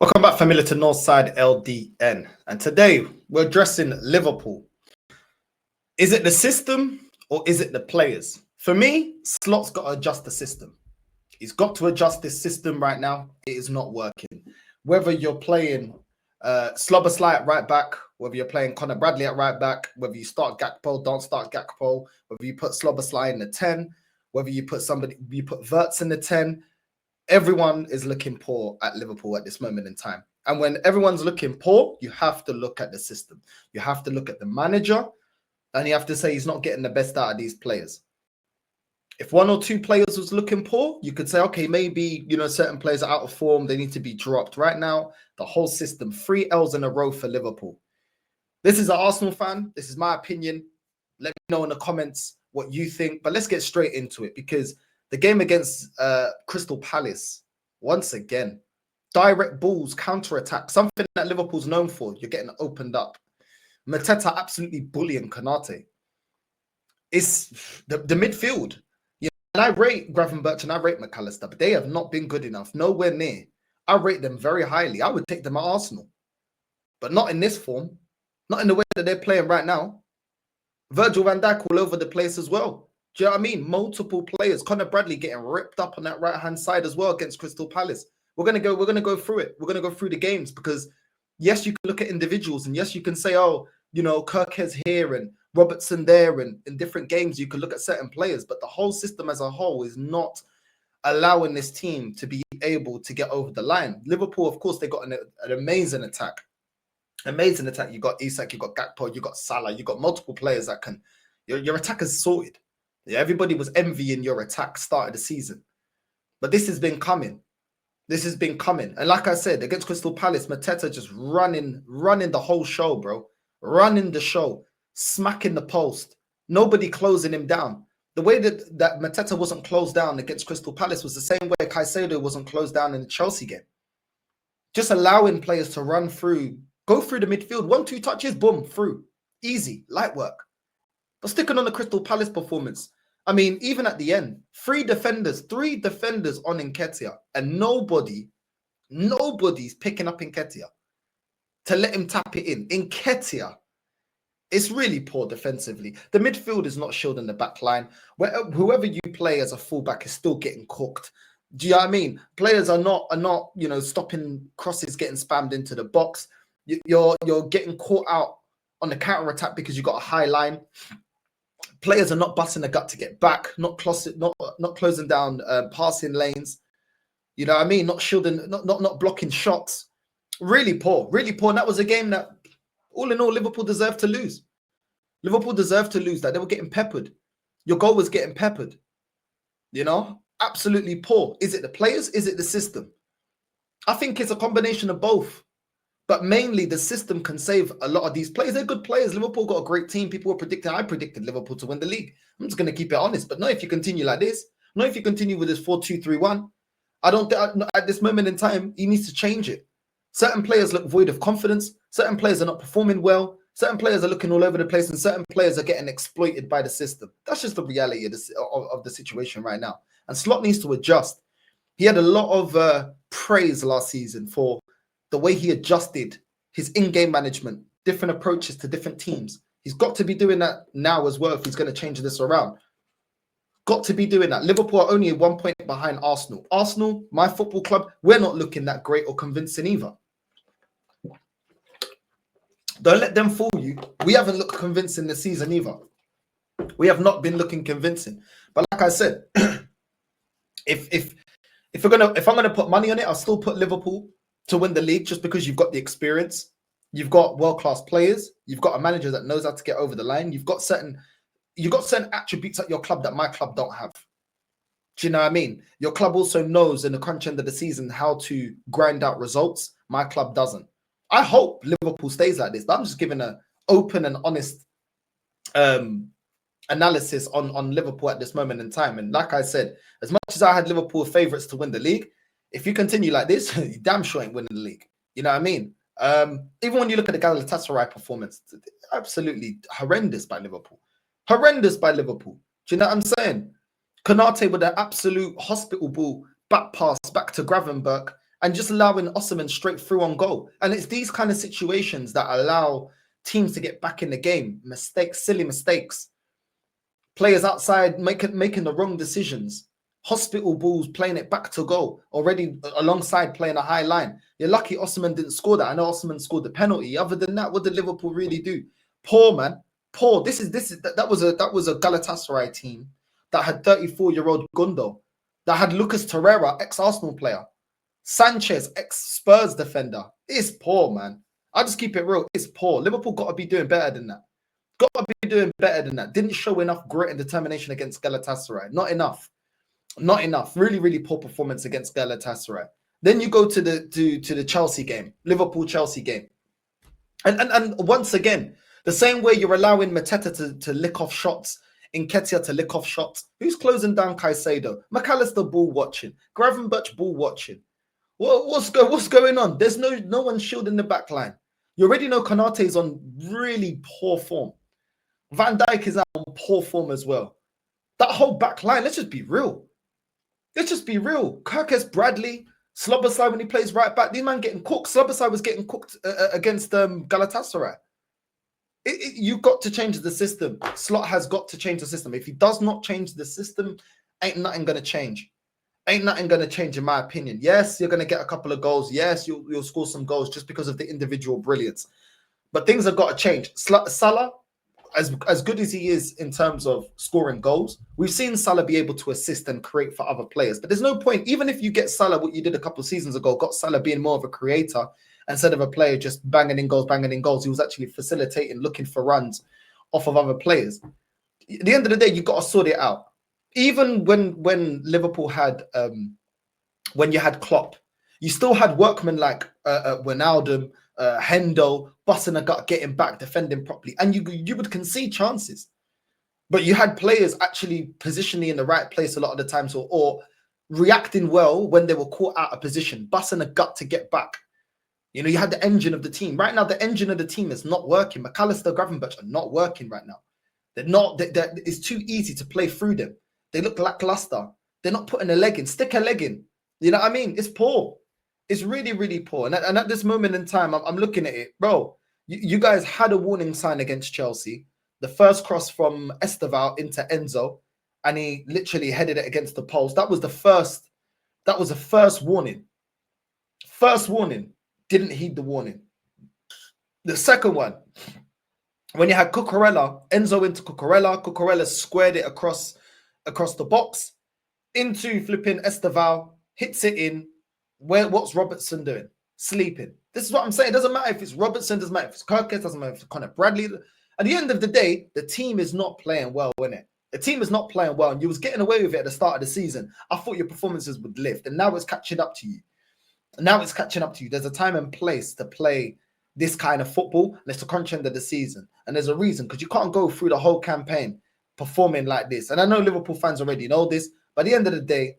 Welcome back, familiar to Northside LDN. And today we're addressing Liverpool. Is it the system or is it the players? For me, Slot's got to adjust the system. He's got to adjust this system right now. It is not working. Whether you're playing Slobberslide at right back, whether you're playing Connor Bradley at right back, whether you start Gakpo, don't start Gakpo, whether you put Slobberslide in the 10, whether you put VIDS in the 10, everyone is looking poor at Liverpool at this moment in time. And when everyone's looking poor, you have to look at the system. You have to look at the manager, and you have to say he's not getting the best out of these players. If one or two players was looking poor, you could say, okay, maybe, certain players are out of form. They need to be dropped. Right now, the whole system, 3 L's in a row for Liverpool. This is an Arsenal fan. This is my opinion. Let me know in the comments what you think. But let's get straight into it, because the game against Crystal Palace, once again, direct balls, counter-attack, something that Liverpool's known for. You're getting opened up. Mateta absolutely bullying Konate. It's the midfield. And I rate Gravenberch and I rate McAllister, but they have not been good enough. Nowhere near. I rate them very highly. I would take them at Arsenal. But not in this form. Not in the way that they're playing right now. Virgil van Dijk all over the place as well. Do you know what I mean? Multiple players. Connor Bradley getting ripped up on that right-hand side as well against Crystal Palace. We're gonna go through it. We're gonna go through the games, because yes, you can look at individuals, and yes, you can say, oh, Kirkes here and Robertson there, and in different games you can look at certain players, but the whole system as a whole is not allowing this team to be able to get over the line. Liverpool, of course, they got an amazing attack. Amazing attack. You got Isak, you got Gakpo, you got Salah, you got multiple players that can. Your attack is sorted. Yeah, everybody was envying your attack start of the season. But this has been coming. This has been coming. And like I said, against Crystal Palace, Mateta just running the whole show, bro. Running the show. Smacking the post. Nobody closing him down. The way that Mateta wasn't closed down against Crystal Palace was the same way Caicedo wasn't closed down in the Chelsea game. Just allowing players to run through, go through the midfield. 1-2 touches, boom, through. Easy, light work. But sticking on the Crystal Palace performance, I mean, even at the end, 3 defenders on Nketiah, and nobody's picking up Nketiah to let him tap it in. Nketiah, it's really poor defensively. The midfield is not shielding the back line. Whoever you play as a fullback is still getting cooked. Do you know what I mean? Players are not stopping crosses getting spammed into the box. You're getting caught out on the counter attack because you got a high line. Players are not busting the gut to get back, not closing down passing lanes. You know what I mean? Not shielding, not blocking shots. Really poor, really poor. And that was a game that, all in all, Liverpool deserved to lose. Liverpool deserved to lose. That they were getting peppered. Your goal was getting peppered. Absolutely poor. Is it the players? Is it the system? I think it's a combination of both. But mainly the system can save a lot of these players. They're good players. Liverpool got a great team. People were predicting. I predicted Liverpool to win the league. I'm just going to keep it honest. But not if you continue like this. Not if you continue with this 4-2-3-1. I don't think at this moment in time, he needs to change it. Certain players look void of confidence. Certain players are not performing well. Certain players are looking all over the place, and certain players are getting exploited by the system. That's just the reality of the situation right now. And Slot needs to adjust. He had a lot of praise last season for the way he adjusted his in-game management, different approaches to different teams. He's got to be doing that now as well if he's going to change this around. Got to be doing that. Liverpool are only 1 point behind Arsenal. Arsenal, my football club, we're not looking that great or convincing either. Don't let them fool you. We haven't looked convincing this season either. We have not been looking convincing. But like I said, if I'm gonna put money on it, I'll still put Liverpool to win the league, just because you've got the experience, you've got world-class players, you've got a manager that knows how to get over the line, you've got certain attributes at your club that my club don't have. Do you know what I mean? Your club also knows in the crunch end of the season how to grind out results. My club doesn't. I hope Liverpool stays like this, but I'm just giving an open and honest analysis on Liverpool at this moment in time. And like I said, as much as I had Liverpool favourites to win the league, if you continue like this, you damn sure ain't winning the league. You know what I mean? Even when you look at the Galatasaray performance, absolutely horrendous by Liverpool. Horrendous by Liverpool. Do you know what I'm saying? Konate with an absolute hospital ball back pass back to Gravenberch, and just allowing Osimhen straight through on goal. And it's these kind of situations that allow teams to get back in the game. Mistakes, silly mistakes. Players outside making the wrong decisions. Hospital balls, playing it back to goal, already alongside playing a high line. You're lucky Osimhen didn't score that. I know Osimhen scored the penalty. Other than that, what did Liverpool really do? Poor, man. Poor. That was a Galatasaray team that had 34-year-old Gundo, that had Lucas Torreira, ex-Arsenal player, Sanchez, ex-Spurs defender. It's poor, man. I'll just keep it real. It's poor. Liverpool got to be doing better than that. Got to be doing better than that. Didn't show enough grit and determination against Galatasaray. Not enough. Not enough. Really, really poor performance against Galatasaray. Then you go to the Chelsea game, Liverpool-Chelsea game. And once again, the same way you're allowing Mateta to lick off shots, Nketiah to lick off shots. Who's closing down Caicedo? McAllister ball watching. Gravenberch ball watching. What's going on? There's no one shielding the back line. You already know Konate is on really poor form. Van Dijk is on poor form as well. That whole back line, let's just be real. Let's just be real. Kirkes, Bradley, Slobosai when he plays right back, these man getting cooked. Slobosai was getting cooked against Galatasaray. You got to change the system. Slot has got to change the system. If he does not change the system, ain't nothing going to change. Ain't nothing going to change, in my opinion. Yes, you're going to get a couple of goals. Yes, you'll score some goals just because of the individual brilliance. But things have got to change. Salah, as good as he is in terms of scoring goals, we've seen Salah be able to assist and create for other players. But there's no point, even if you get Salah, what you did a couple of seasons ago, got Salah being more of a creator instead of a player just banging in goals. He was actually facilitating, looking for runs off of other players. At the end of the day, you've got to sort it out. Even when Liverpool had, when you had Klopp, you still had workmen like Wijnaldum, Hendo, busting a gut, getting back, defending properly, and you would concede chances. But you had players actually positioning in the right place a lot of the times, or reacting well when they were caught out of position, busting a gut to get back. You know, you had the engine of the team. Right now, the engine of the team is not working. McAllister, Gravenberch are not working right now. They're not. It's too easy to play through them. They look lackluster. They're not putting a leg in. Stick a leg in. You know what I mean? It's poor. It's really, really poor. And at this moment in time, I'm looking at it. Bro, you guys had a warning sign against Chelsea. The first cross from Esteval into Enzo, and he literally headed it against the post. That was the first warning. First warning. Didn't heed the warning. The second one, when you had Cucurella, Enzo into Cucurella squared it across the box into flipping Esteval, hits it in. What's Robertson doing? Sleeping. This is what I'm saying. It doesn't matter if it's Robertson, doesn't matter if it's Kirkes, doesn't matter if it's Connor Bradley. At the end of the day, the team is not playing well, isn't it? The team is not playing well, and you was getting away with it at the start of the season. I thought your performances would lift, and now it's catching up to you. There's a time and place to play this kind of football, and it's the crunch end of the season. And there's a reason, because you can't go through the whole campaign performing like this. And I know Liverpool fans already know this, but at the end of the day,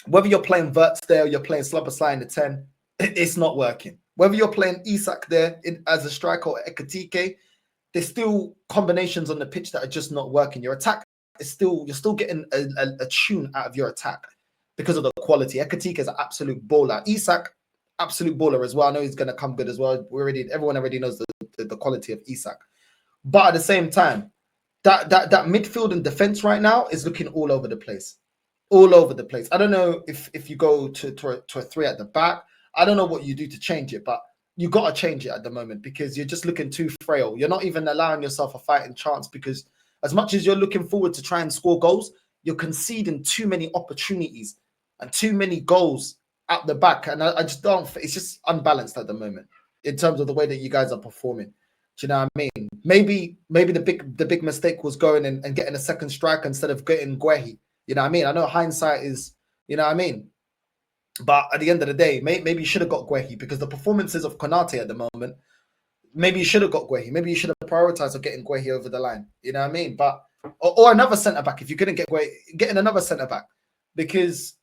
whether you're playing VIDS there or you're playing Slump in the 10, it's not working. Whether you're playing Isak there as a striker or Ekitike, there's still combinations on the pitch that are just not working. Your attack is you're still getting a tune out of your attack because of the quality. Ekitike is an absolute baller. Isak, absolute baller as well. I know he's going to come good as well. Everyone already knows the quality of Isak. But at the same time, that midfield and defense right now is looking all over the place. All over the place. I don't know if you go to a three at the back. I don't know what you do to change it, but you got to change it at the moment because you're just looking too frail. You're not even allowing yourself a fighting chance because as much as you're looking forward to try and score goals, you're conceding too many opportunities and too many goals at the back. And I just don't, it's just unbalanced at the moment in terms of the way that you guys are performing. Do you know what I mean? Maybe the big mistake was going and getting a second striker instead of getting Guehi. You know what I mean? I know hindsight is, you know what I mean? But at the end of the day, maybe you should have got Guehi because the performances of Konate at the moment, maybe you should have got Guehi. Maybe you should have prioritized getting Guehi over the line. You know what I mean? But or another centre-back. If you couldn't get Guehi, getting another centre-back. Because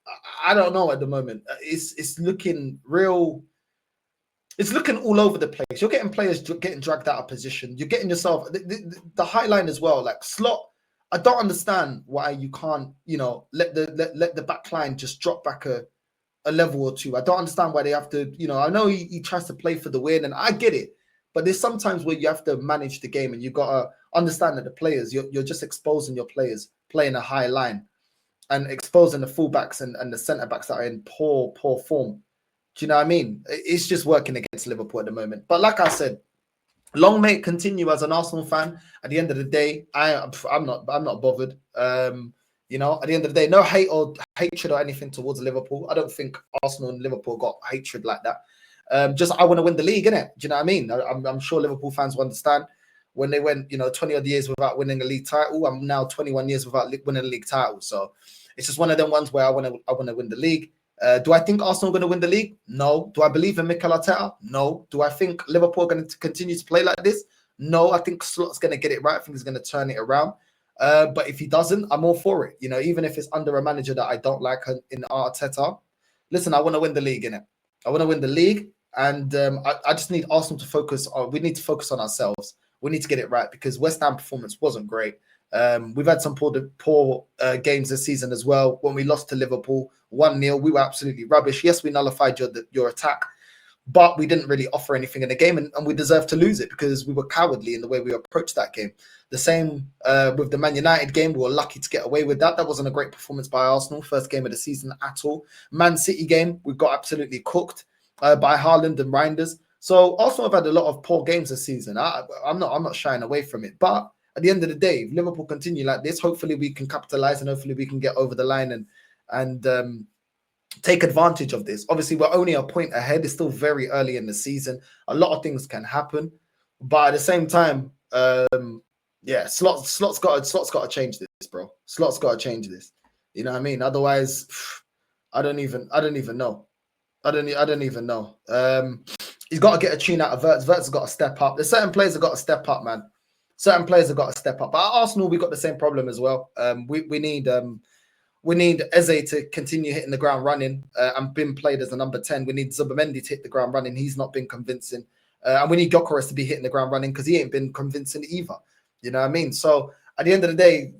I don't know at the moment. It's looking real. It's looking all over the place. You're getting players getting dragged out of position. You're getting yourself the high line as well. Like Slot, I don't understand why you can't, let the back line just drop back a level or two. I don't understand why they have to, I know he tries to play for the win, and I get it. But there's sometimes where you have to manage the game, and you got to understand that the players, you're just exposing your players playing a high line and exposing the fullbacks and the centre backs that are in poor form. Do you know what I mean? It's just working against Liverpool at the moment. But like I said, long may it continue. As an Arsenal fan, at the end of the day, I'm not bothered. At the end of the day, no hate or hatred or anything towards Liverpool. I don't think Arsenal and Liverpool got hatred like that. Just I want to win the league, innit? Do you know what I mean? I'm sure Liverpool fans will understand. When they went, 20 odd years without winning a league title, I'm now 21 years without winning a league title. So it's just one of them ones where I want to win the league. Do I think Arsenal are going to win the league? No. Do I believe in Mikel Arteta? No. Do I think Liverpool are going to continue to play like this? No. I think Slot's going to get it right. I think he's going to turn it around. But if he doesn't, I'm all for it. Even if it's under a manager that I don't like in Arteta. Listen, I want to win the league, innit? I want to win the league. And I just need Arsenal to focus on. We need to focus on ourselves. We need to get it right because West Ham performance wasn't great. We've had some poor games this season as well. When we lost to Liverpool 1-0, we were absolutely rubbish. Yes, we nullified your attack, but we didn't really offer anything in the game, and we deserved to lose it because we were cowardly in the way we approached that game. The same with the Man United game. We were lucky to get away with that. That wasn't a great performance by Arsenal, first game of the season at all. Man City game, we got absolutely cooked by Haaland and Reinders. So Arsenal have had a lot of poor games this season. I'm not shying away from it, but at the end of the day, if Liverpool continue like this, hopefully we can capitalize and hopefully we can get over the line and take advantage of this. Obviously, we're only a point ahead. It's still very early in the season. A lot of things can happen, but at the same time, Slot's got to change this, bro. Slot's got to change this. You know what I mean? Otherwise, I don't even know. I don't even know. He's got to get a tune out of VIDS. VIDS has got to step up. There's certain players have got to step up, man. Certain players have got to step up. But at Arsenal, we got the same problem as well. We need Eze to continue hitting the ground running and been played as a number 10. We need Zubimendi to hit the ground running. He's not been convincing. And we need Gyökeres to be hitting the ground running because he ain't been convincing either. You know what I mean? So at the end of the day,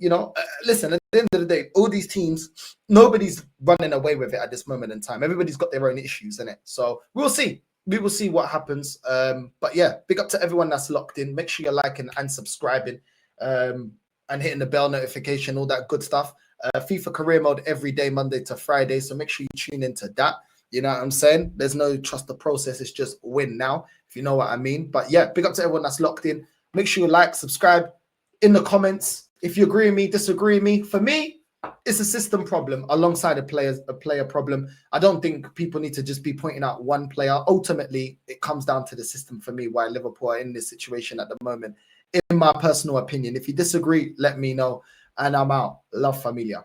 listen, at the end of the day, all these teams, nobody's running away with it at this moment in time. Everybody's got their own issues in it. So we'll see. We will see what happens. But yeah, big up to everyone that's locked in. Make sure you're liking and subscribing and hitting the bell notification, all that good stuff. FIFA career mode every day, Monday to Friday. So make sure you tune into that. You know what I'm saying? There's no trust the process. It's just win now, if you know what I mean. But yeah, big up to everyone that's locked in. Make sure you like, subscribe in the comments. If you agree with me, disagree with me. For me, it's a system problem alongside a player problem. I don't think people need to just be pointing out one player. Ultimately, it comes down to the system for me, why Liverpool are in this situation at the moment, in my personal opinion. If you disagree, let me know. And I'm out. Love, familia.